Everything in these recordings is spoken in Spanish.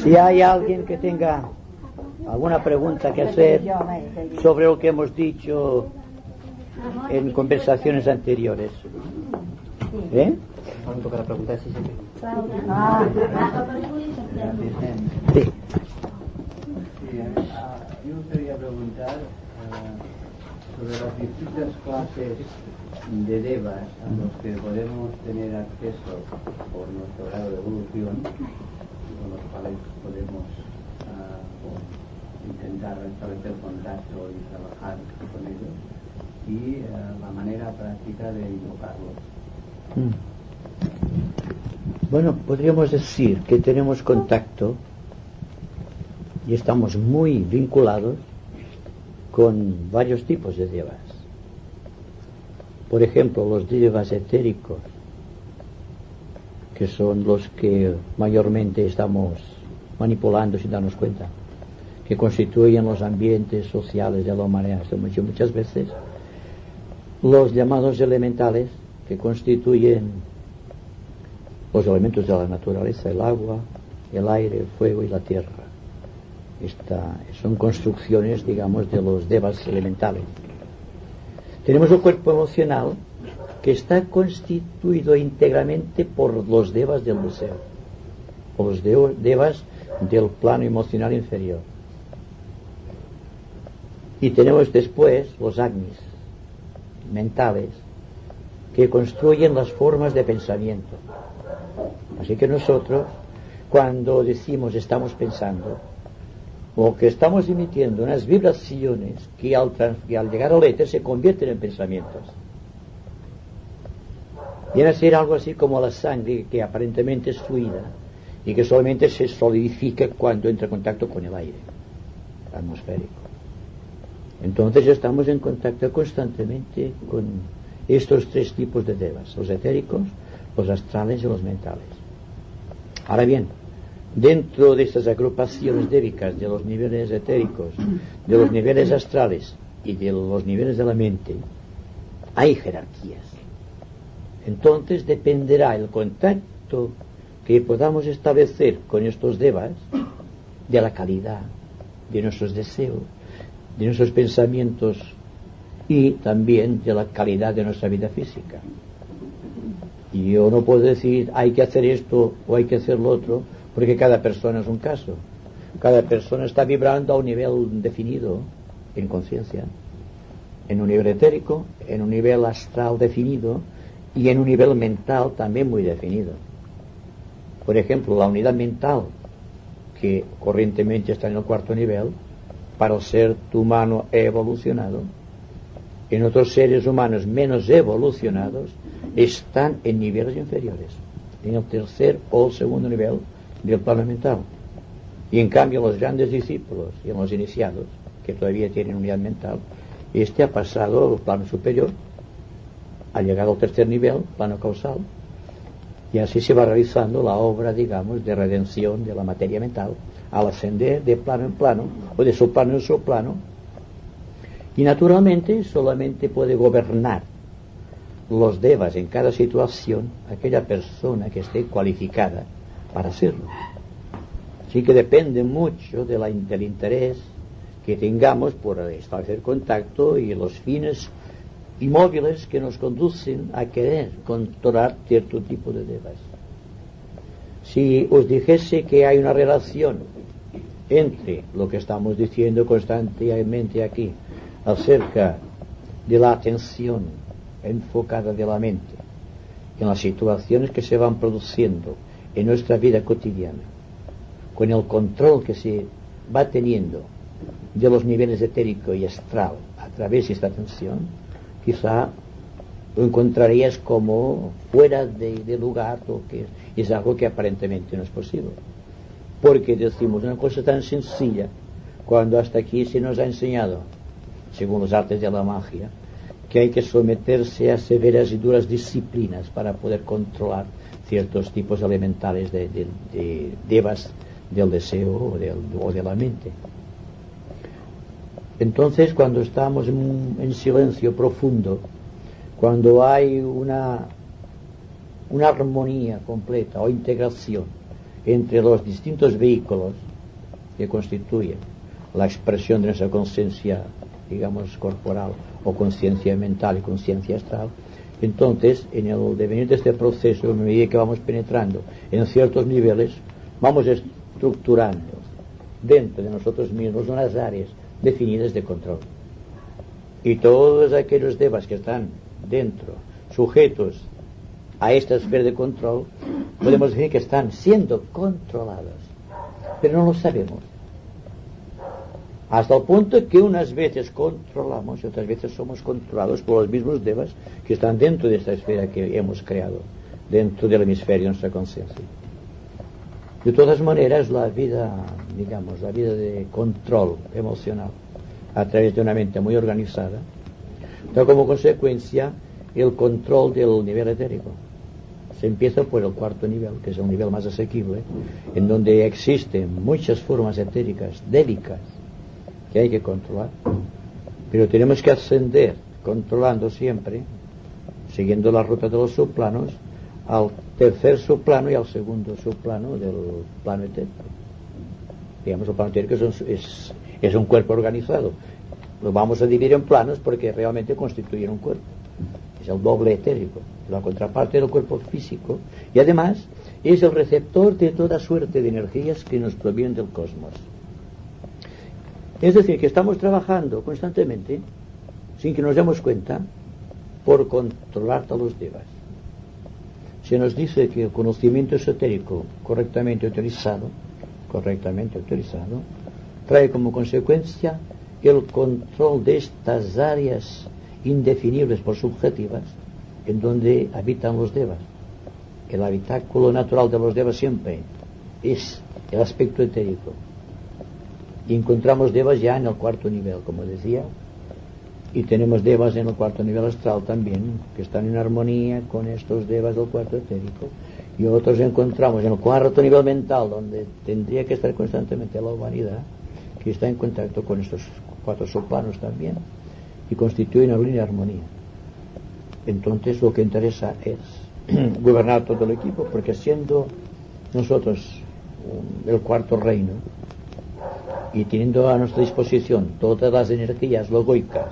Si hay alguien que tenga alguna pregunta que hacer sobre lo que hemos dicho en conversaciones anteriores. Para preguntar si sí. Yo quería preguntar sobre las distintas clases de devas a los que podemos tener acceso por nuestro grado de evolución, con los cuales podemos intentar establecer contacto y trabajar con ellos, y la manera práctica de invocarlos. Bueno, podríamos decir que tenemos contacto y estamos muy vinculados con varios tipos de devas. Por ejemplo, los devas etéricos, que son los que mayormente estamos manipulando sin darnos cuenta, que constituyen los ambientes sociales de la humanidad muchas veces. Los llamados elementales, que constituyen los elementos de la naturaleza, el agua, el aire, el fuego y la tierra. Son construcciones, digamos, de los devas elementales. Tenemos el cuerpo emocional, que está constituido íntegramente por los devas del deseo, o los devas del plano emocional inferior. Y tenemos después los agnis mentales, que construyen las formas de pensamiento. Así que nosotros, cuando decimos estamos pensando, o que estamos emitiendo unas vibraciones que al llegar al éter se convierten en pensamientos. Viene a ser algo así como la sangre, que aparentemente es fluida y que solamente se solidifica cuando entra en contacto con el aire atmosférico. Entonces estamos en contacto constantemente con estos tres tipos de devas: los etéricos, los astrales y los mentales. Ahora bien, dentro de estas agrupaciones débicas de los niveles etéricos, de los niveles astrales y de los niveles de la mente, hay jerarquías. Entonces dependerá el contacto que podamos establecer con estos devas de la calidad de nuestros deseos, de nuestros pensamientos y también de la calidad de nuestra vida física. Y yo no puedo decir hay que hacer esto o hay que hacer lo otro, porque cada persona es un caso. Cada persona está vibrando a un nivel definido en conciencia, en un nivel etérico, en un nivel astral definido y en un nivel mental también muy definido. Por ejemplo, la unidad mental, que corrientemente está en el cuarto nivel, para el ser humano evolucionado. En otros seres humanos menos evolucionados están en niveles inferiores, en el tercer o el segundo nivel del plano mental. Y en cambio los grandes discípulos y los iniciados, que todavía tienen unidad mental, ha pasado al plano superior, ha llegado al tercer nivel, plano causal, y así se va realizando la obra, digamos, de redención de la materia mental, al ascender de plano en plano, o de soplano en soplano, y naturalmente solamente puede gobernar los devas en cada situación aquella persona que esté cualificada para hacerlo. Así que depende mucho del interés que tengamos por establecer contacto y los fines y móviles que nos conducen a querer controlar cierto tipo de devas. Si os dijese que hay una relación entre lo que estamos diciendo constantemente aquí acerca de la atención enfocada de la mente en las situaciones que se van produciendo en nuestra vida cotidiana, con el control que se va teniendo de los niveles etérico y astral a través de esta atención, quizá lo encontrarías como fuera de lugar, o que es algo que aparentemente no es posible. Porque decimos una cosa tan sencilla, cuando hasta aquí se nos ha enseñado, según los artes de la magia, que hay que someterse a severas y duras disciplinas para poder controlar ciertos tipos elementales de devas del deseo o de la mente. Entonces, cuando estamos en silencio profundo, cuando hay una una armonía completa o integración entre los distintos vehículos que constituyen la expresión de nuestra conciencia, digamos, corporal, o conciencia mental y conciencia astral, entonces, en el devenir de este proceso, a medida que vamos penetrando en ciertos niveles, vamos estructurando dentro de nosotros mismos unas áreas definidas de control. Y todos aquellos devas que están dentro, sujetos a esta esfera de control, podemos decir que están siendo controlados, pero no lo sabemos. Hasta el punto que unas veces controlamos y otras veces somos controlados por los mismos devas que están dentro de esta esfera que hemos creado, dentro del hemisferio de nuestra conciencia. De todas maneras, la vida, digamos, la vida de control emocional a través de una mente muy organizada, da como consecuencia el control del nivel etérico. Se empieza por el cuarto nivel, que es el nivel más asequible, en donde existen muchas formas etéricas, délicas, que hay que controlar, pero tenemos que ascender controlando siempre, siguiendo la ruta de los subplanos, al tercer subplano y al segundo subplano del plano etérico. Digamos, el plano etérico es un cuerpo organizado. Lo vamos a dividir en planos porque realmente constituyen un cuerpo. Es el doble etérico, la contraparte del cuerpo físico, y además es el receptor de toda suerte de energías que nos provienen del cosmos. Es decir, que estamos trabajando constantemente, sin que nos demos cuenta, por controlar a los devas. Se nos dice que el conocimiento esotérico correctamente utilizado, trae como consecuencia el control de estas áreas indefinibles por subjetivas, en donde habitan los devas. El habitáculo natural de los devas siempre es el aspecto etérico. Y encontramos devas ya en el cuarto nivel, como decía, y tenemos devas en el cuarto nivel astral también, que están en armonía con estos devas del cuarto etérico, y otros encontramos en el cuarto nivel mental, donde tendría que estar constantemente la humanidad, que está en contacto con estos cuatro subplanos también, y constituyen una línea de armonía. Entonces lo que interesa es gobernar todo el equipo, porque siendo nosotros el cuarto reino, y teniendo a nuestra disposición todas las energías logoicas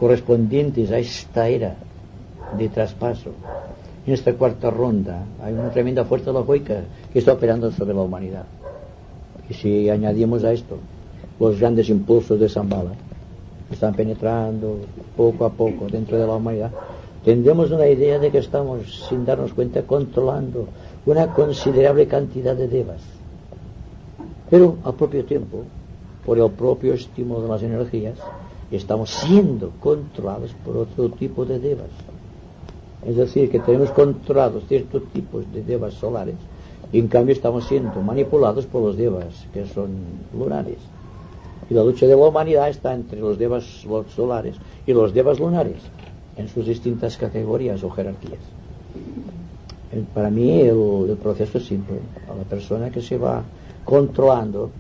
correspondientes a esta era de traspaso, en esta cuarta ronda hay una tremenda fuerza logoica que está operando sobre la humanidad. Y si añadimos a esto los grandes impulsos de Shambhala, que están penetrando poco a poco dentro de la humanidad, tendremos una idea de que estamos, sin darnos cuenta, controlando una considerable cantidad de devas. Pero al propio tiempo, por el propio estímulo de las energías, estamos siendo controlados por otro tipo de devas. Es decir, que tenemos controlados ciertos tipos de devas solares y en cambio estamos siendo manipulados por los devas que son lunares. Y la lucha de la humanidad está entre los devas solares y los devas lunares en sus distintas categorías o jerarquías. Para mí el proceso es simple. A la persona que se va controlando,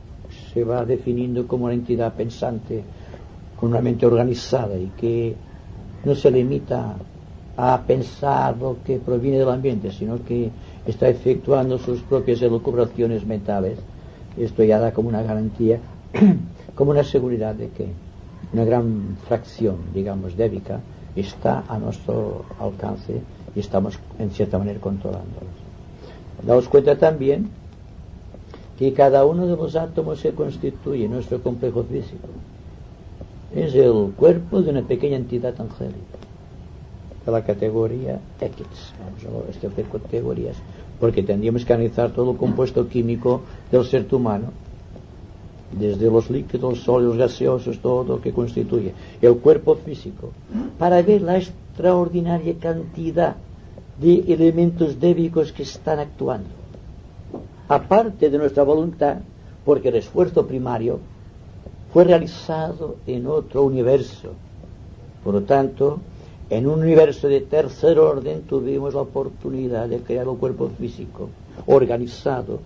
se va definiendo como una entidad pensante con una mente organizada y que no se limita a pensar lo que proviene del ambiente, sino que está efectuando sus propias elucubraciones mentales. Esto ya da como una garantía, como una seguridad de que una gran fracción, digamos, débica está a nuestro alcance y estamos en cierta manera controlándolos. Daos cuenta también que cada uno de los átomos se constituye en nuestro complejo físico. Es el cuerpo de una pequeña entidad angélica, de la categoría X. Vamos a estas categorías, porque tendríamos que analizar todo el compuesto químico del ser humano, desde los líquidos, sólidos, gaseosos, todo lo que constituye el cuerpo físico, para ver la extraordinaria cantidad de elementos débicos que están actuando, aparte de nuestra voluntad, porque el esfuerzo primario fue realizado en otro universo. Por lo tanto, en un universo de tercer orden tuvimos la oportunidad de crear un cuerpo físico organizado,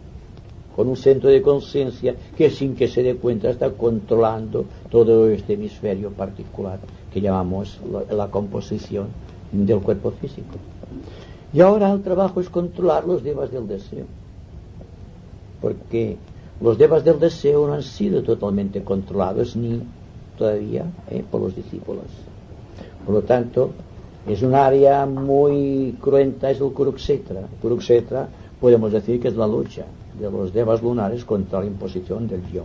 con un centro de conciencia que sin que se dé cuenta está controlando todo este hemisferio particular que llamamos la composición del cuerpo físico. Y ahora el trabajo es controlar los devas del deseo, porque los devas del deseo no han sido totalmente controlados ni todavía por los discípulos. Por lo tanto, es un área muy cruenta, es el Kurukshetra. Kurukshetra podemos decir que es la lucha de los devas lunares contra la imposición del yo.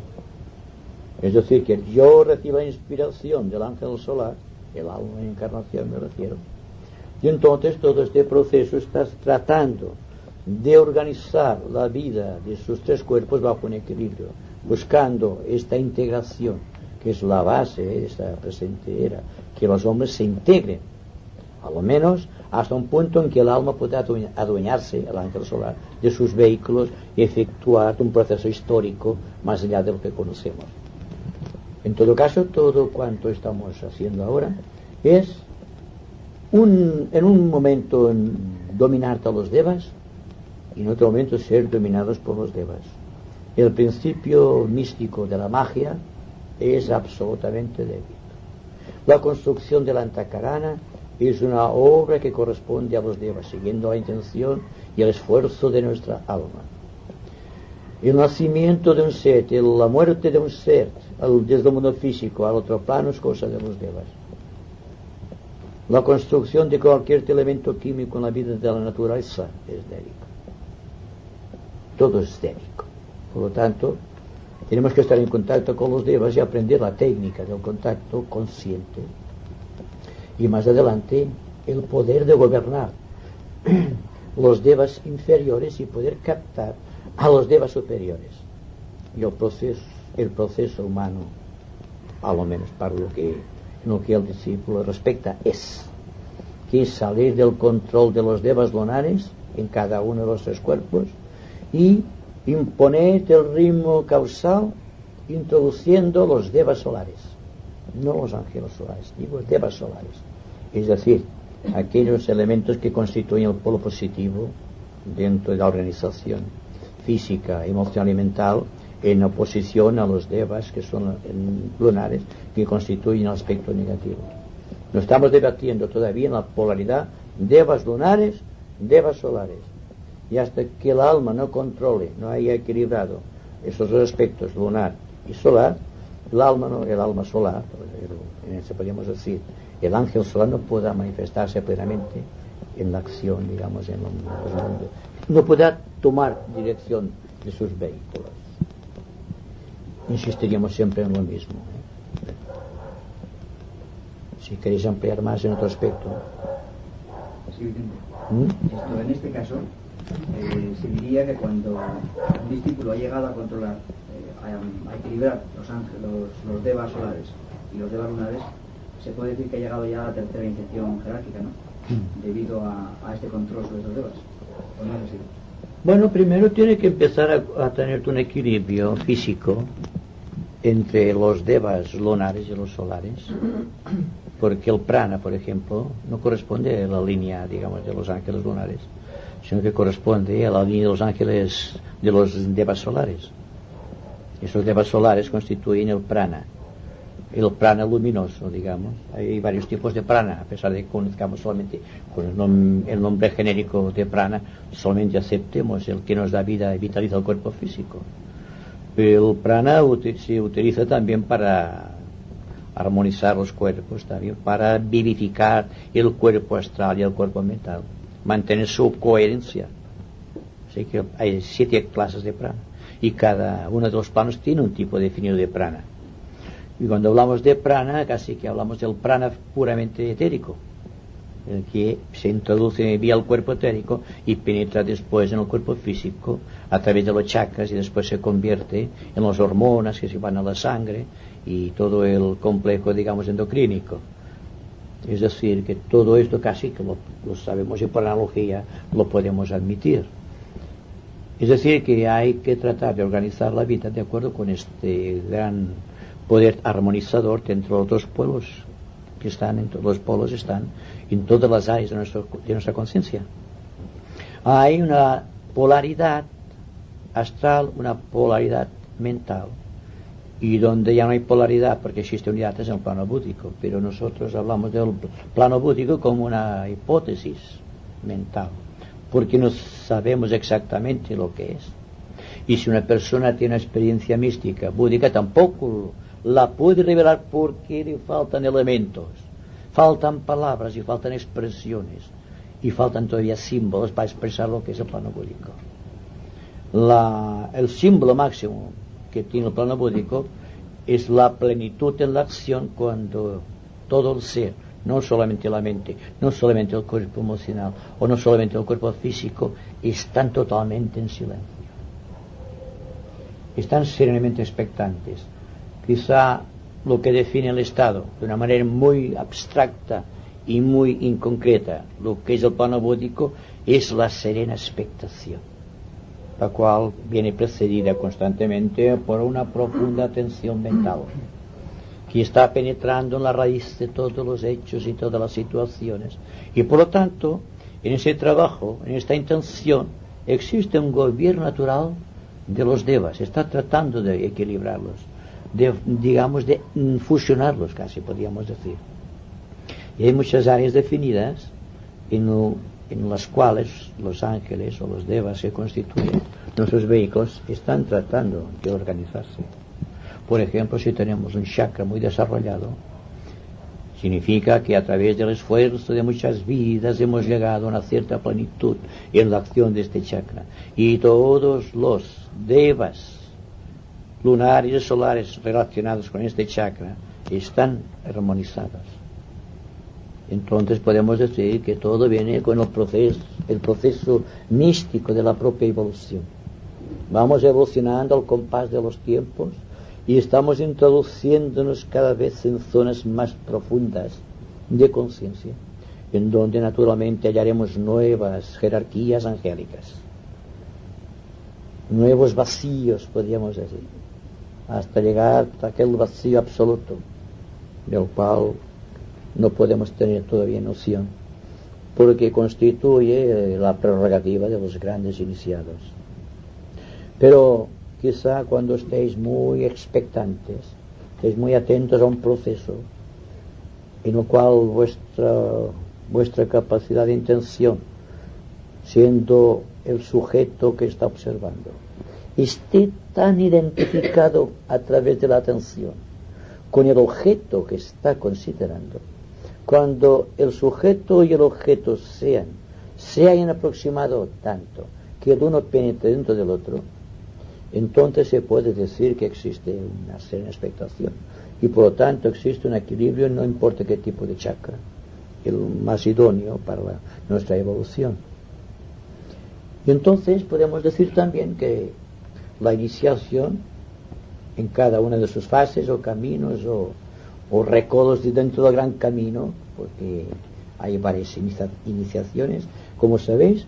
Es decir, que el yo recibe la inspiración del ángel solar, el alma en encarnación me refiero, y entonces todo este proceso está tratando de organizar la vida de sus tres cuerpos bajo un equilibrio, buscando esta integración, que es la base de esta presente era, que los hombres se integren, a lo menos hasta un punto en que el alma pueda adueñarse, el ángel solar, de sus vehículos y efectuar un proceso histórico más allá de lo que conocemos. En todo caso, todo cuanto estamos haciendo ahora es en un momento dominar a los devas y en otro momento ser dominados por los devas. El principio místico de la magia es absolutamente débil. La construcción de la Antakarana es una obra que corresponde a los devas, siguiendo la intención y el esfuerzo de nuestra alma. El nacimiento de un ser, la muerte de un ser, desde el mundo físico al otro plano, es cosa de los devas. La construcción de cualquier elemento químico en la vida de la naturaleza es dérico. Todo es dérico. Por lo tanto, tenemos que estar en contacto con los devas y aprender la técnica del contacto consciente. Y más adelante, el poder de gobernar los devas inferiores y poder captar a los devas superiores. Y el proceso humano, a lo menos para lo que el discípulo respecta, es que salir del control de los devas lunares en cada uno de los tres cuerpos y imponer el ritmo causal introduciendo los devas solares, no los ángeles solares, digo devas solares, es decir, aquellos elementos que constituyen el polo positivo dentro de la organización física, emocional y mental, en oposición a los devas que son lunares, que constituyen el aspecto negativo. Nos estamos debatiendo todavía en la polaridad devas lunares, devas solares, y hasta que el alma no controle, no haya equilibrado esos dos aspectos, lunar y solar, el alma solar, podríamos decir, el ángel solar no podrá manifestarse plenamente en la acción, digamos, en los mundos. No podrá tomar dirección de sus vehículos. Insistiríamos siempre en lo mismo. Si queréis ampliar más en otro aspecto. Sí, en este caso, se diría que cuando un discípulo ha llegado a controlar, a equilibrar los devas solares y los devas lunares, se puede decir que ha llegado ya a la tercera intención jerárquica, ¿no? Debido a este control sobre esos devas. ¿O no es así? Bueno, primero tiene que empezar a tener un equilibrio físico entre los devas lunares y los solares, porque el prana, por ejemplo, no corresponde a la línea, digamos, de los ángeles lunares, sino que corresponde a la línea de los ángeles de los devas solares. Esos devas solares constituyen el prana luminoso, digamos. Hay varios tipos de prana, a pesar de que conozcamos solamente con el nombre genérico de prana, solamente aceptemos el que nos da vida y vitaliza el cuerpo físico. Pero el prana se utiliza también para armonizar los cuerpos, también para vivificar el cuerpo astral y el cuerpo mental, mantener su coherencia. Así que hay 7 clases de prana y cada uno de los planos tiene un tipo definido de prana. Y cuando hablamos de prana, casi que hablamos del prana puramente etérico, el que se introduce vía el cuerpo etérico y penetra después en el cuerpo físico a través de los chakras y después se convierte en las hormonas que se van a la sangre y todo el complejo, digamos, endocrínico. Es decir, que todo esto casi que lo sabemos y por analogía lo podemos admitir. Es decir, que hay que tratar de organizar la vida de acuerdo con este gran poder armonizador dentro de otros polos que están, en todos los polos están en todas las áreas de nuestra conciencia. Hay una polaridad astral, una polaridad mental, y donde ya no hay polaridad porque existe unidad es en el plano búdico, pero nosotros hablamos del plano búdico como una hipótesis mental. porque no sabemos exactamente lo que es. Y si una persona tiene una experiencia mística, búdica, tampoco la puede revelar porque le faltan elementos, faltan palabras y faltan expresiones y faltan todavía símbolos para expresar lo que es el plano búdico. El símbolo máximo que tiene el plano búdico es la plenitud en la acción, cuando todo el ser, no solamente la mente, no solamente el cuerpo emocional o no solamente el cuerpo físico, están totalmente en silencio, están serenamente expectantes. Quizá lo que define el estado de una manera muy abstracta y muy inconcreta, lo que es el plano búdico, es la serena expectación, la cual viene precedida constantemente por una profunda atención mental que está penetrando en la raíz de todos los hechos y todas las situaciones, y por lo tanto en ese trabajo, en esta intención, existe un gobierno natural de los devas. Está tratando de equilibrarlos, de fusionarlos, casi podríamos decir. Y hay muchas áreas definidas en las cuales los ángeles o los devas se constituyen, nuestros vehículos, están tratando de organizarse. Por ejemplo, si tenemos un chakra muy desarrollado, significa que a través del esfuerzo de muchas vidas hemos llegado a una cierta plenitud en la acción de este chakra. Y todos los devas lunares y solares relacionados con este chakra están armonizados. Entonces podemos decir que todo viene con el proceso místico de la propia evolución. Vamos evolucionando al compás de los tiempos y estamos introduciéndonos cada vez en zonas más profundas de conciencia, en donde naturalmente hallaremos nuevas jerarquías angélicas, nuevos vacíos, podríamos decir, hasta llegar a aquel vacío absoluto, del cual no podemos tener todavía noción, porque constituye la prerrogativa de los grandes iniciados. Pero quizá cuando estéis muy expectantes, estéis muy atentos a un proceso en el cual vuestra capacidad de intención, siendo el sujeto que está observando, esté tan identificado a través de la atención con el objeto que está considerando, cuando el sujeto y el objeto se hayan aproximado tanto que el uno penetre dentro del otro, entonces se puede decir que existe una serena expectación y por lo tanto existe un equilibrio, no importa qué tipo de chakra, el más idóneo para nuestra evolución. Y entonces podemos decir también que la iniciación en cada una de sus fases o caminos o recodos dentro del gran camino, porque hay varias iniciaciones, como sabéis.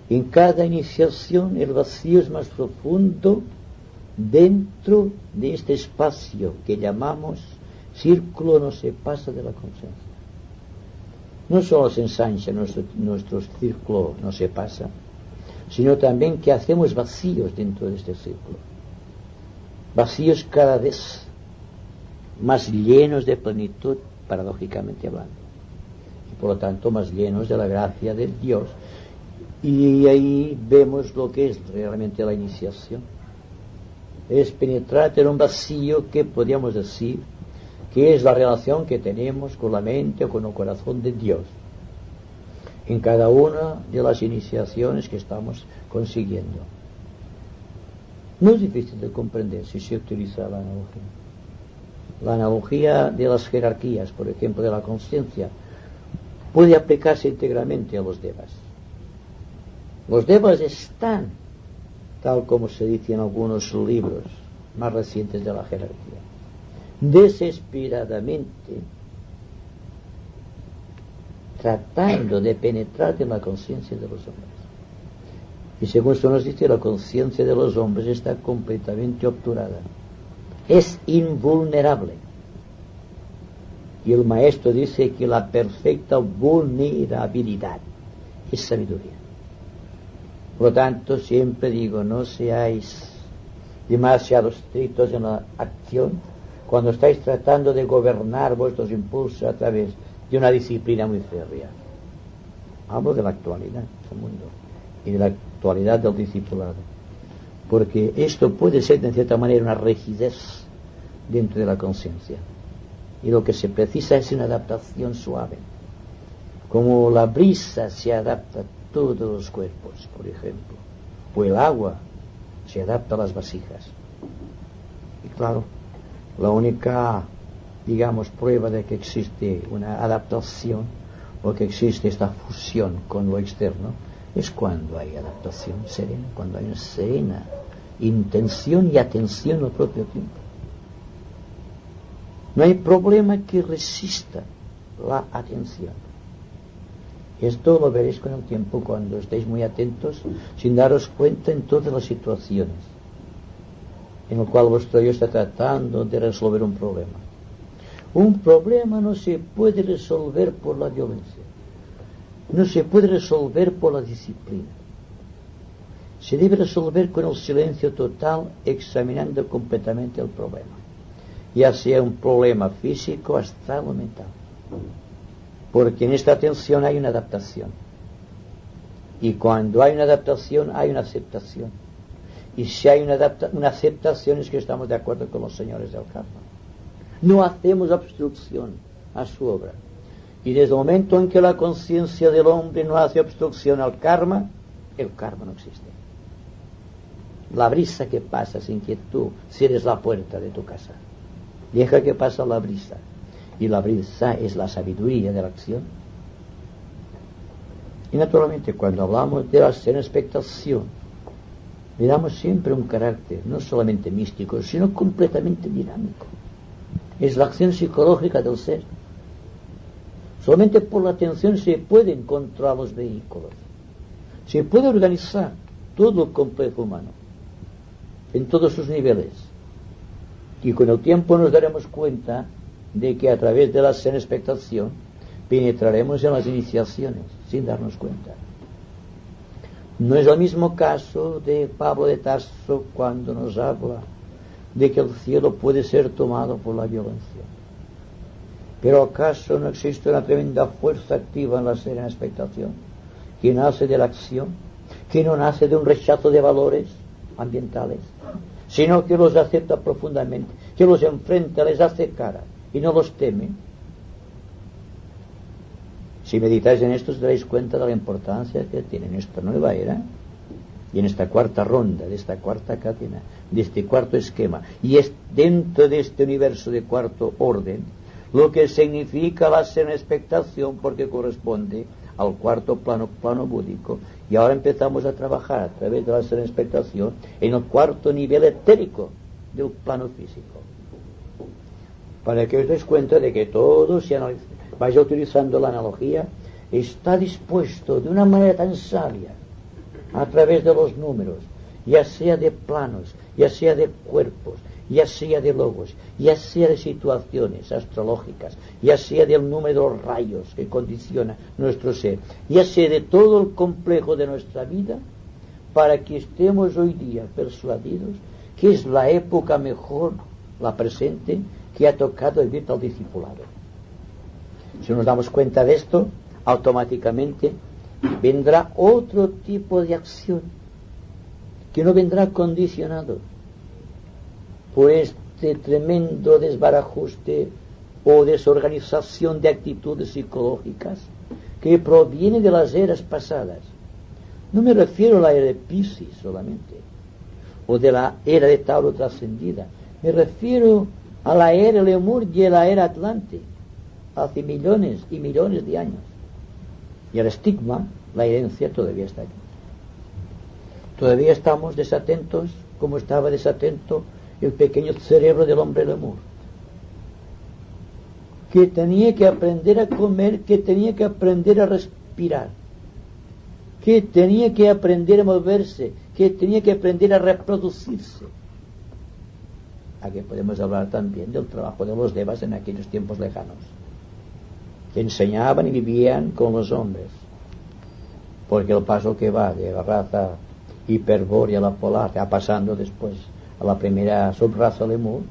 En cada iniciación el vacío es más profundo dentro de este espacio que llamamos círculo, no se pasa de la conciencia. No solo se ensancha nuestro círculo, no se pasa, sino también que hacemos vacíos dentro de este círculo. Vacíos cada vez más llenos de plenitud, paradójicamente hablando, y por lo tanto más llenos de la gracia de Dios. Y ahí vemos lo que es realmente la iniciación. Es penetrar en un vacío que podríamos decir que es la relación que tenemos con la mente o con el corazón de Dios en cada una de las iniciaciones que estamos consiguiendo. No es difícil de comprender si se utiliza la analogía. La analogía de las jerarquías, por ejemplo, de la conciencia, puede aplicarse íntegramente a los devas. Los devas están, tal como se dice en algunos libros más recientes de la jerarquía, desesperadamente tratando de penetrar en la conciencia de los hombres. Y según se nos dice, la conciencia de los hombres está completamente obturada, es invulnerable. Y el maestro dice que la perfecta vulnerabilidad es sabiduría. Por lo tanto, siempre digo, no seáis demasiado estrictos en la acción cuando estáis tratando de gobernar vuestros impulsos a través de una disciplina muy férrea. Hablo de la actualidad del mundo. y de la actualidad del discipulado. Porque esto puede ser, de cierta manera, una rigidez dentro de la conciencia. Y lo que se precisa es una adaptación suave. Como la brisa se adapta a todos los cuerpos, por ejemplo, o el agua se adapta a las vasijas. Y claro, la única, digamos, prueba de que existe una adaptación o que existe esta fusión con lo externo es cuando hay adaptación serena, cuando hay una serena intención y atención al propio tiempo. No hay problema que resista la atención. Esto lo veréis con el tiempo cuando estéis muy atentos, sin daros cuenta en todas las situaciones en el cual vuestro yo está tratando de resolver un problema. Un problema no se puede resolver por la violencia, no se puede resolver por la disciplina. Se debe resolver con el silencio total, examinando completamente el problema, ya sea un problema físico, astral o mental. Porque en esta atención hay una adaptación. Y cuando hay una adaptación, hay una aceptación. Y si hay una aceptación es que estamos de acuerdo con los señores del karma. No hacemos obstrucción a su obra. Y desde el momento en que la conciencia del hombre no hace obstrucción al karma, el karma no existe. La brisa que pasa sin que tú cierres la puerta de tu casa. Deja que pasa la brisa. Y la brisa es la sabiduría de la acción. Y naturalmente cuando hablamos de la serena expectación, le damos siempre un carácter no solamente místico, sino completamente dinámico. Es la acción psicológica del ser. Solamente por la atención se pueden controlar los vehículos. Se puede organizar todo el complejo humano en todos sus niveles. Y con el tiempo nos daremos cuenta de que a través de la serena expectación penetraremos en las iniciaciones sin darnos cuenta. No es el mismo caso de Pablo de Tarso cuando nos habla de que el cielo puede ser tomado por la violencia. Pero ¿acaso no existe una tremenda fuerza activa en la serena expectación que nace de la acción, que no nace de un rechazo de valores ambientales, sino que los acepta profundamente, que los enfrenta, les hace cara y no los teme? Si meditáis en esto os daréis cuenta de la importancia que tiene en esta nueva era y en esta cuarta ronda, de esta cuarta cadena, de este cuarto esquema, y es dentro de este universo de cuarto orden lo que significa la serena expectación, porque corresponde al cuarto plano búdico. Y ahora empezamos a trabajar a través de la serena expectación en el cuarto nivel etérico del plano físico, para que os deis cuenta de que todo, si vais utilizando la analogía, está dispuesto de una manera tan sabia a través de los números, ya sea de planos, ya sea de cuerpos, ya sea de logos, ya sea de situaciones astrológicas, ya sea del número de los rayos que condiciona nuestro ser, ya sea de todo el complejo de nuestra vida, para que estemos hoy día persuadidos que es la época mejor, la presente, que ha tocado vivir al discipulado. Si nos damos cuenta de esto, automáticamente vendrá otro tipo de acción que no vendrá condicionado por este tremendo desbarajuste o desorganización de actitudes psicológicas que proviene de las eras pasadas. No me refiero a la era de Piscis solamente, o de la era de Tauro trascendida. Me refiero a la era Lemur y a la era Atlante, hace millones y millones de años. Y el estigma, la herencia, todavía está aquí. Todavía estamos desatentos, como estaba desatento el pequeño cerebro del hombre Lemur, que tenía que aprender a comer, que tenía que aprender a respirar, que tenía que aprender a moverse, que tenía que aprender a reproducirse. Aquí podemos hablar también del trabajo de los devas en aquellos tiempos lejanos, que enseñaban y vivían con los hombres, porque el paso que va de la raza hiperbórea a la polar, ya pasando después a la primera subraza lemur,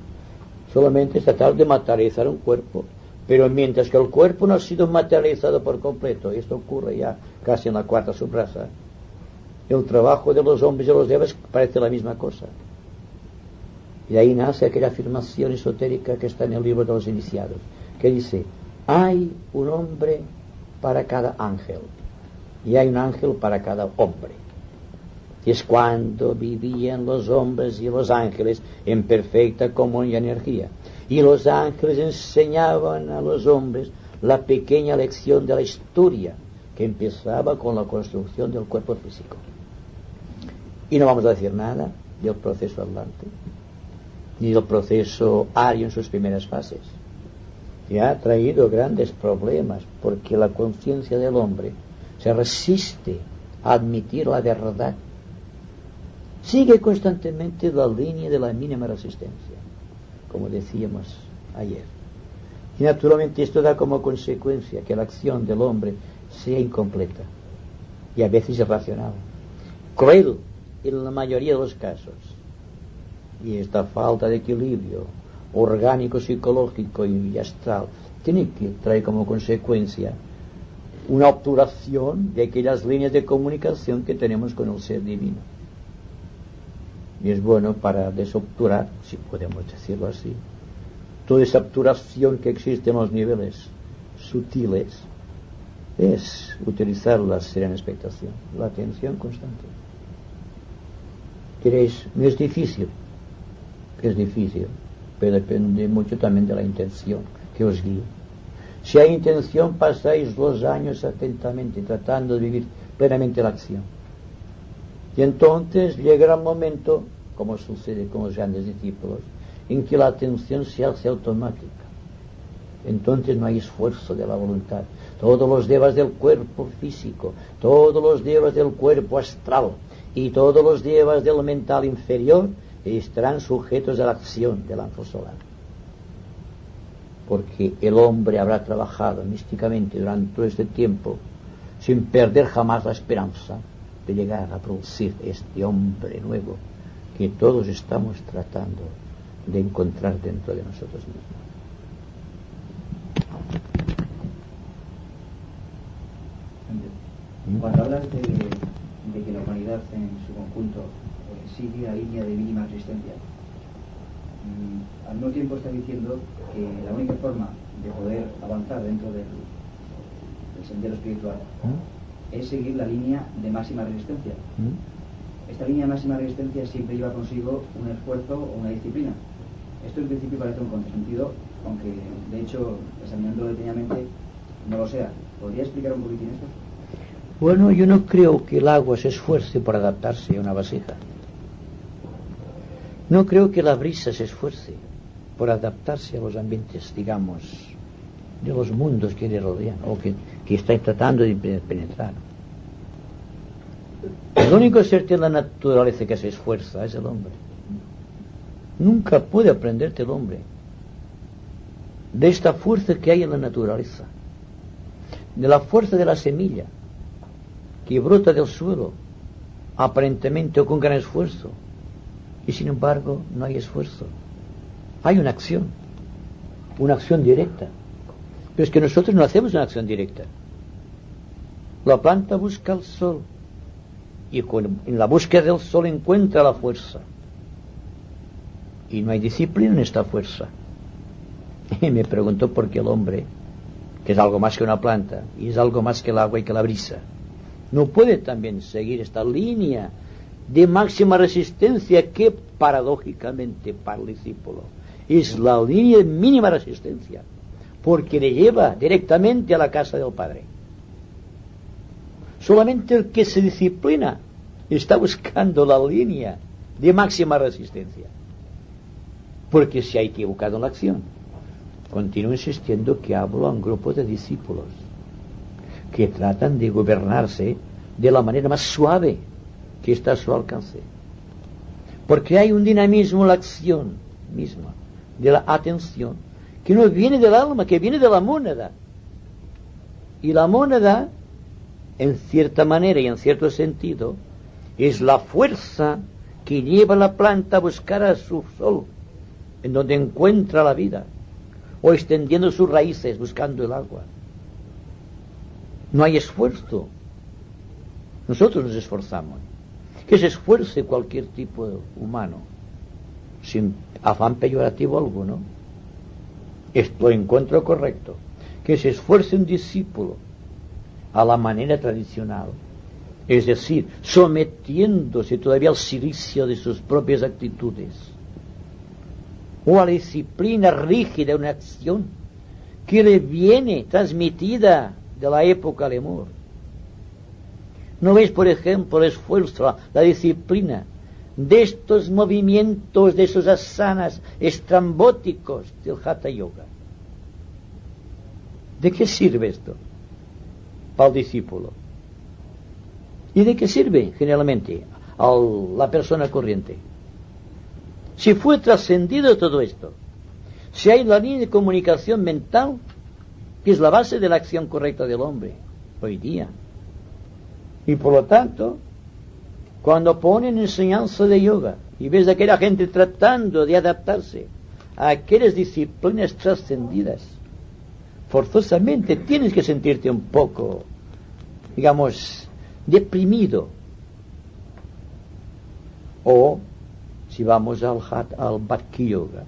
solamente se trata de materializar un cuerpo, pero mientras que el cuerpo no ha sido materializado por completo, y esto ocurre ya casi en la cuarta subraza, el trabajo de los hombres y de los devas parece la misma cosa. Y ahí nace aquella afirmación esotérica que está en el libro de los iniciados, que dice: hay un hombre para cada ángel y hay un ángel para cada hombre. Y es cuando vivían los hombres y los ángeles en perfecta comunión y energía. Y los ángeles enseñaban a los hombres la pequeña lección de la historia que empezaba con la construcción del cuerpo físico. Y no vamos a decir nada del proceso atlante, ni del proceso ario en sus primeras fases, que ha traído grandes problemas, porque la conciencia del hombre se resiste a admitir la verdad. Sigue constantemente la línea de la mínima resistencia, como decíamos ayer. Y naturalmente esto da como consecuencia que la acción del hombre sea incompleta y a veces irracional, cruel en la mayoría de los casos. Y esta falta de equilibrio orgánico, psicológico y astral tiene que traer como consecuencia una obturación de aquellas líneas de comunicación que tenemos con el ser divino. Y es bueno para desobturar, si podemos decirlo así, toda esa obturación que existe en los niveles sutiles, es utilizar la serena expectación, la atención constante. ¿Queréis? No es difícil, pero depende mucho también de la intención que os guíe. Si hay intención, pasáis los años atentamente tratando de vivir plenamente la acción. Y entonces llegará un momento, como sucede con los grandes discípulos, en que la atención se hace automática. Entonces no hay esfuerzo de la voluntad. Todos los devas del cuerpo físico, todos los devas del cuerpo astral y todos los devas del mental inferior estarán sujetos a la acción del ángel solar. Porque el hombre habrá trabajado místicamente durante todo este tiempo sin perder jamás la esperanza de llegar a producir este hombre nuevo que todos estamos tratando de encontrar dentro de nosotros mismos. Cuando hablas de que la humanidad en su conjunto sigue la línea de mínima resistencia, al mismo tiempo está diciendo que la única forma de poder avanzar dentro del sendero espiritual es seguir la línea de máxima resistencia. Esta línea de máxima resistencia siempre lleva consigo un esfuerzo o una disciplina. Esto en principio parece un contrasentido, aunque de hecho, examinándolo detenidamente, no lo sea. ¿Podría explicar un poquitín esto? Bueno, yo no creo que el agua se esfuerce por adaptarse a una vasija. No creo que la brisa se esfuerce por adaptarse a los ambientes, digamos, de los mundos que le rodean o que está tratando de penetrar. El único ser de la naturaleza que se esfuerza es el hombre. Nunca puede aprenderte el hombre de esta fuerza que hay en la naturaleza, de la fuerza de la semilla que brota del suelo, aparentemente o con gran esfuerzo, y sin embargo no hay esfuerzo. Hay una acción directa. Pero es que nosotros no hacemos una acción directa. La planta busca el sol y en la búsqueda del sol encuentra la fuerza. Y no hay disciplina en esta fuerza. Y me preguntó por qué el hombre, que es algo más que una planta, y es algo más que el agua y que la brisa, no puede también seguir esta línea de máxima resistencia que paradójicamente para el discípulo es la línea de mínima resistencia, porque le lleva directamente a la casa del Padre. Solamente el que se disciplina está buscando la línea de máxima resistencia, porque se ha equivocado en la acción. Continúo insistiendo que hablo a un grupo de discípulos que tratan de gobernarse de la manera más suave que está a su alcance, porque hay un dinamismo en la acción misma de la atención que no viene del alma, que viene de la mónada. Y la mónada, en cierta manera y en cierto sentido, es la fuerza que lleva a la planta a buscar a su sol, en donde encuentra la vida, o extendiendo sus raíces buscando el agua. No hay esfuerzo. Nosotros nos esforzamos. que se esfuerce cualquier tipo humano, sin afán peyorativo alguno. Esto lo encuentro correcto. Que se esfuerce un discípulo a la manera tradicional, es decir, sometiéndose todavía al silicio de sus propias actitudes, o a la disciplina rígida de una acción que le viene transmitida de la época de amor. ¿No veis, por ejemplo, el esfuerzo, la disciplina de estos movimientos, de esos asanas estrambóticos del Hatha Yoga? ¿De qué sirve esto para el discípulo? ¿Y de qué sirve generalmente a la persona corriente? Si fue trascendido todo esto, si hay la línea de comunicación mental, que es la base de la acción correcta del hombre hoy día, y por lo tanto, cuando ponen enseñanza de yoga y ves a aquella gente tratando de adaptarse a aquellas disciplinas trascendidas, forzosamente tienes que sentirte un poco, digamos, deprimido. O si vamos al Bhakti Yoga,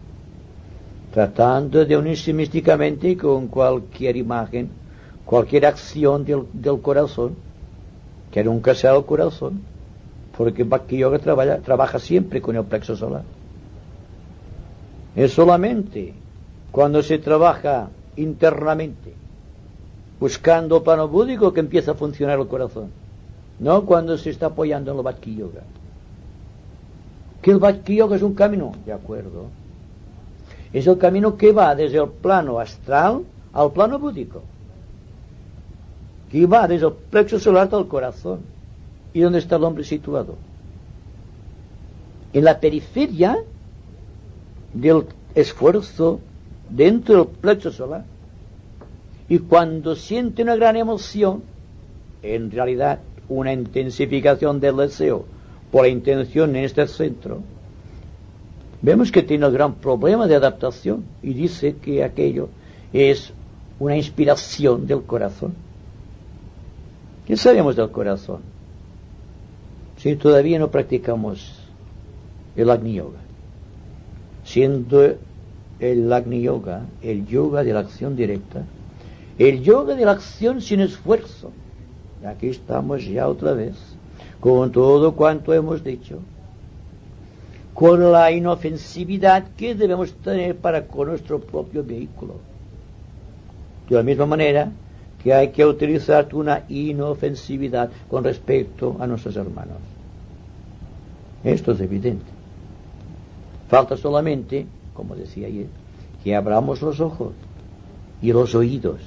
tratando de unirse místicamente con cualquier imagen, cualquier acción del corazón, que nunca sea el corazón, porque Bhakti Yoga trabaja siempre con el plexo solar. Es solamente cuando se trabaja internamente, buscando el plano búdico, que empieza a funcionar el corazón, no cuando se está apoyando en el Bhakti Yoga. Que el Bhakti Yoga es un camino, de acuerdo, es el camino que va desde el plano astral al plano búdico, que va desde el plexo solar hasta el corazón. ¿Y dónde está el hombre situado? En la periferia del esfuerzo dentro del plexo solar. Y cuando siente una gran emoción, en realidad una intensificación del deseo por la intención en este centro, vemos que tiene un gran problema de adaptación y dice que aquello es una inspiración del corazón. ¿Qué sabemos del corazón? Si todavía no practicamos el Agni Yoga, siendo el Agni Yoga el yoga de la acción directa, el yoga de la acción sin esfuerzo. Aquí estamos ya otra vez con todo cuanto hemos dicho, con la inofensividad que debemos tener para con nuestro propio vehículo, de la misma manera que hay que utilizar una inofensividad con respecto a nuestros hermanos. Esto es evidente. Falta solamente, como decía ayer, que abramos los ojos y los oídos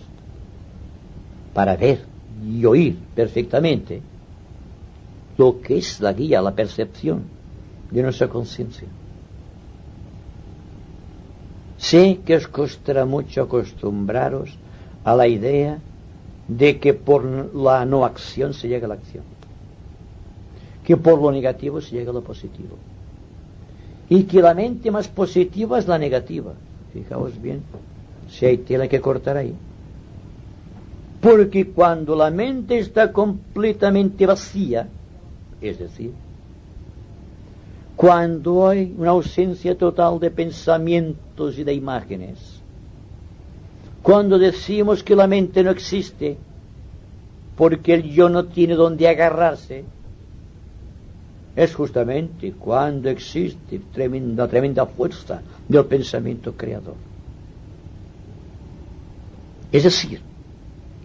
para ver y oír perfectamente lo que es la guía, la percepción de nuestra conciencia. Sé que os costará mucho acostumbraros a la idea de que por la no acción se llega a la acción, que por lo negativo se llega a lo positivo, y que la mente más positiva es la negativa. Fijaos bien, si hay tela que cortar ahí. Porque cuando la mente está completamente vacía, es decir, cuando hay una ausencia total de pensamientos y de imágenes, cuando decimos que la mente no existe porque el yo no tiene donde agarrarse, es justamente cuando existe tremenda fuerza del pensamiento creador. Es decir,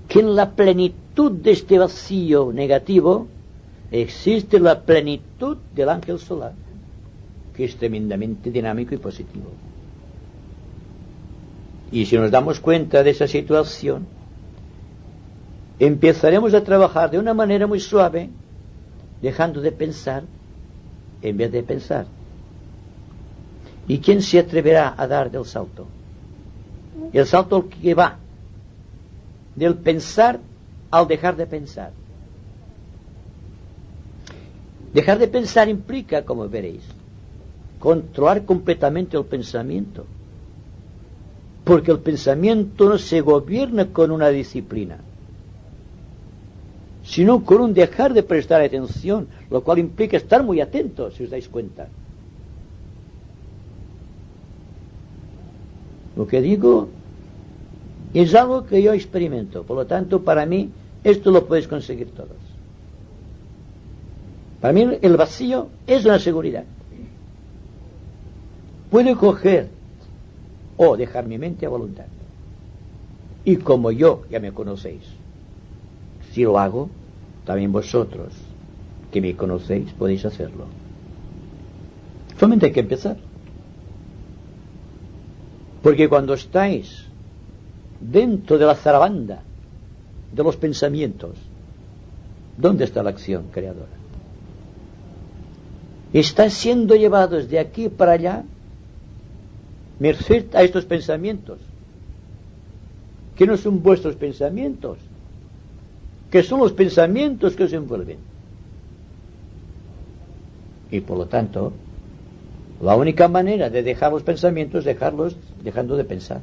que en la plenitud de este vacío negativo existe la plenitud del ángel solar, que es tremendamente dinámico y positivo. Y si nos damos cuenta de esa situación, empezaremos a trabajar de una manera muy suave, dejando de pensar en vez de pensar. ¿Y quién se atreverá a dar del salto? El salto que va del pensar al dejar de pensar. Dejar de pensar implica, como veréis, controlar completamente el pensamiento, porque el pensamiento no se gobierna con una disciplina, sino con un dejar de prestar atención, lo cual implica estar muy atentos, si os dais cuenta. Lo que digo es algo que yo experimento, por lo tanto, para mí, esto lo podéis conseguir todos. Para mí, el vacío es una seguridad. Puedo coger o dejar mi mente a voluntad. Y como yo, ya me conocéis, si lo hago, también vosotros, que me conocéis, podéis hacerlo. Solamente hay que empezar. Porque cuando estáis dentro de la zarabanda de los pensamientos, ¿dónde está la acción creadora? Está siendo llevados de aquí para allá merced a estos pensamientos, que no son vuestros pensamientos, que son los pensamientos que os envuelven. Y por lo tanto, la única manera de dejar los pensamientos es dejarlos dejando de pensar.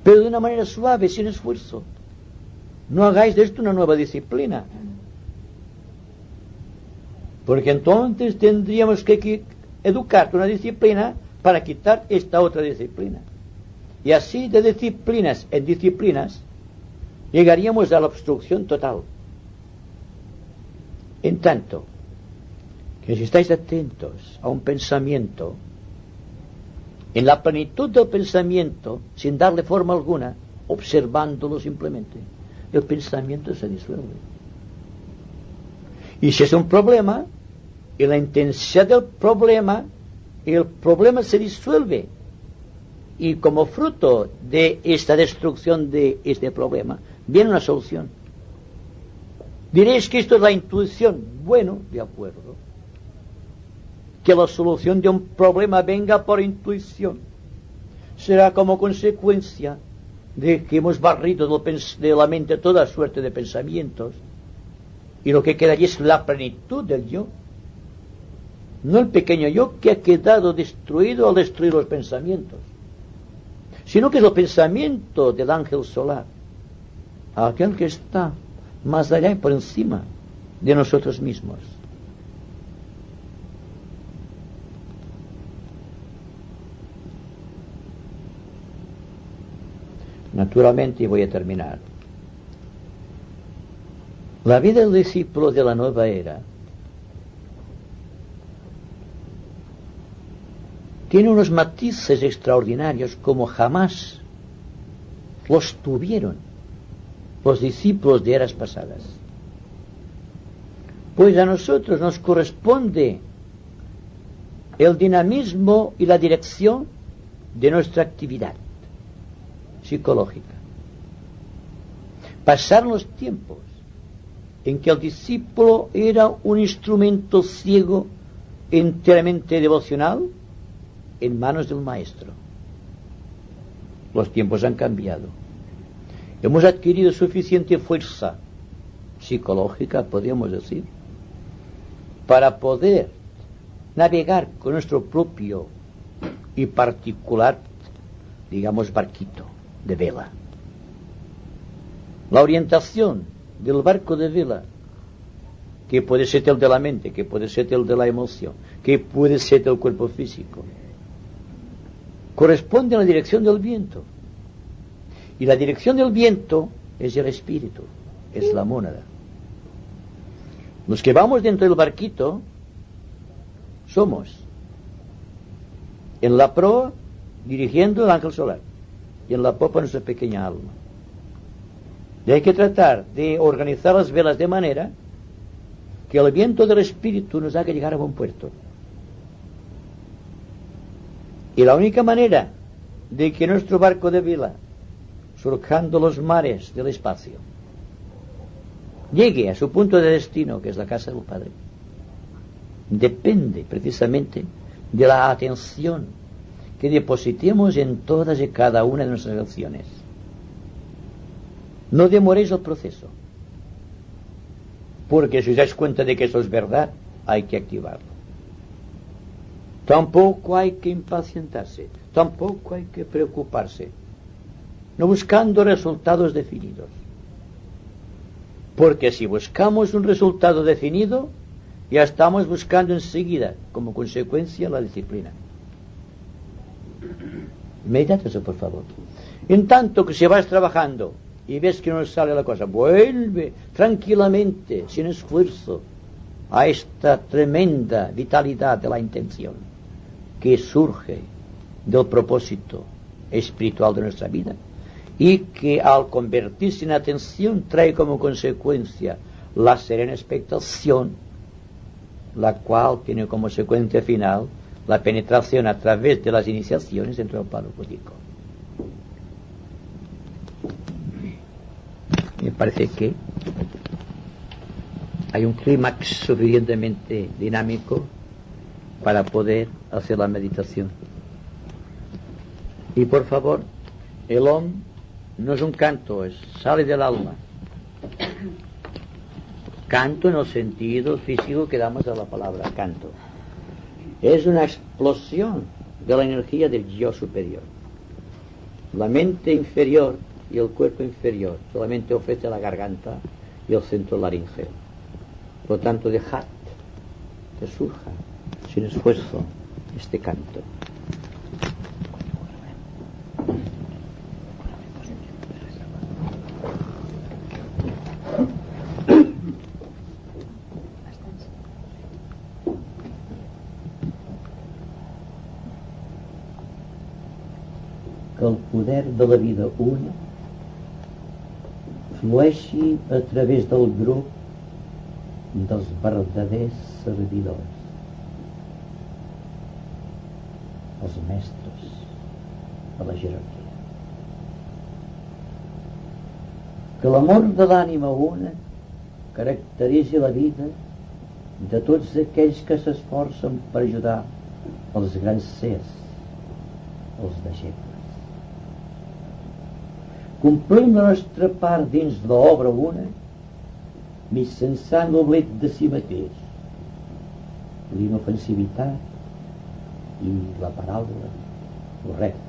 Pero de una manera suave, sin esfuerzo. No hagáis de esto una nueva disciplina. Porque entonces tendríamos que educar una disciplina para quitar esta otra disciplina. Y así de disciplinas en disciplinas llegaríamos a la obstrucción total. En tanto que si estáis atentos a un pensamiento, en la plenitud del pensamiento, sin darle forma alguna, observándolo simplemente, el pensamiento se disuelve. Y si es un problema, en la intensidad del problema, el problema se disuelve. Y como fruto de esta destrucción de este problema, viene una solución. Diréis que esto es la intuición. Bueno, de acuerdo. Que la solución de un problema venga por intuición será como consecuencia de que hemos barrido de la mente toda suerte de pensamientos, y lo que queda allí es la plenitud del yo, no el pequeño yo que ha quedado destruido al destruir los pensamientos, sino que es el pensamiento del ángel solar, aquel que está más allá y por encima de nosotros mismos. Naturalmente, y voy a terminar, la vida del discípulo de la nueva era tiene unos matices extraordinarios como jamás los tuvieron los discípulos de eras pasadas. Pues a nosotros nos corresponde el dinamismo y la dirección de nuestra actividad psicológica. Pasaron los tiempos en que el discípulo era un instrumento ciego, enteramente devocional, en manos del maestro. Los tiempos han cambiado. Hemos adquirido suficiente fuerza psicológica, podríamos decir, para poder navegar con nuestro propio y particular, digamos, barquito de vela. La orientación del barco de vela, que puede ser el de la mente, que puede ser el de la emoción, que puede ser del cuerpo físico, corresponde a la dirección del viento. Y la dirección del viento es el espíritu, es la mónada. Los que vamos dentro del barquito somos en la proa dirigiendo el ángel solar y en la popa nuestra pequeña alma. Y hay que tratar de organizar las velas de manera que el viento del espíritu nos haga llegar a buen puerto. Y la única manera de que nuestro barco de vela, surcando los mares del espacio, llegue a su punto de destino, que es la casa del Padre, depende precisamente de la atención que depositemos en todas y cada una de nuestras acciones. No demoréis el proceso, porque si os dais cuenta de que eso es verdad, hay que activarlo. Tampoco hay que impacientarse, tampoco hay que preocuparse, no buscando resultados definidos. Porque si buscamos un resultado definido, ya estamos buscando enseguida, como consecuencia, la disciplina. Medita eso, por favor. En tanto que si vas trabajando y ves que no sale la cosa, vuelve tranquilamente, sin esfuerzo, a esta tremenda vitalidad de la intención que surge del propósito espiritual de nuestra vida y que al convertirse en atención trae como consecuencia la serena expectación, la cual tiene como consecuencia final la penetración a través de las iniciaciones dentro del plano búdico. Me parece que hay un clímax suficientemente dinámico para poder hacer la meditación. Y por favor, el OM no es un canto, sale del alma. Canto en el sentido físico que damos a la palabra canto. Es una explosión de la energía del yo superior. La mente inferior y el cuerpo inferior solamente ofrece la garganta y el centro laríngeo. Por lo tanto, dejad que surja sin esfuerzo este canto. Que el poder de la vida una flueixi a través del grup dels verdaders servidors, els mestres de la jerarquia. Que l'amor de l'ànima una caracteritzi la vida de tots aquells que s'esforcen per ajudar els grans sers, els deixebles. Complim la nostra part dins de l'obra una mitjançant l'oblit de si mateix, l'inofensivitat i la paraula correcta.